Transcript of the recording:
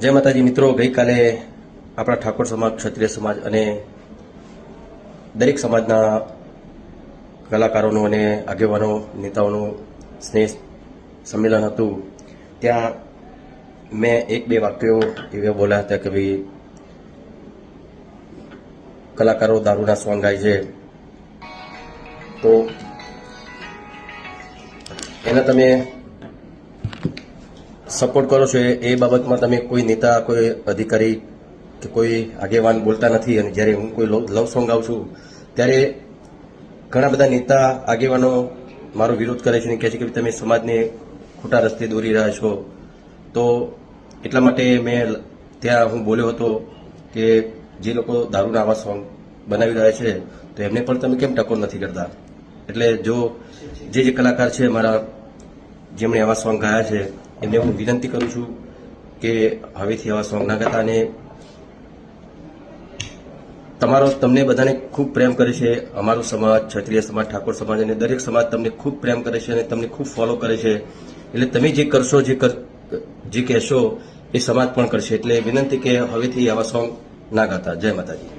જય માતાજી મિત્રો, ગઈકાલે આપણા ઠાકોર સમાજ, ક્ષત્રિય સમાજ અને દરેક સમાજના કલાકારોનું અને આગેવાનો નેતાઓનું સ્નેહ સંમેલન હતું. ત્યાં મેં એક બે વાક્યો એવા બોલ્યા હતા કે ભાઈ કલાકારો દારૂના સોંગ ગાય છે તો એને તમે સપોર્ટ કરો છો. એ બાબતમાં તમે કોઈ નેતા, કોઈ અધિકારી કે કોઈ આગેવાન બોલતા નથી. અને જ્યારે હું કોઈ લવ સોંગ ગાઉં છું ત્યારે ઘણા બધા નેતા, આગેવાનો મારો વિરોધ કરે છે અને કહે છે કે તમે સમાજને ખોટા રસ્તે દોરી રહ્યા છો. તો એટલા માટે મેં ત્યાં હું બોલ્યો હતો કે જે લોકો દારૂના આવા સોંગ બનાવી રહ્યા છે તો એમને પણ તમે કેમ ટકોર નથી કરતા. એટલે જો જે કલાકાર છે મારા, જેમણે આવા સોંગ ગાયા છે, એમને હું વિનંતી કરું છું કે હવેથી આવા સોંગ ના ગાતા. અને તમને બધાને ખૂબ પ્રેમ કરે છે. અમારો સમાજ, ક્ષત્રિય સમાજ, ઠાકોર સમાજ અને દરેક સમાજ તમને ખૂબ પ્રેમ કરે છે અને તમને ખૂબ ફોલો કરે છે. એટલે તમે જે કરશો, જે કહેશો એ સમાજ પણ કરશે. એટલે વિનંતી કે હવેથી આવા સોંગ ના ગાતા. જય માતાજી.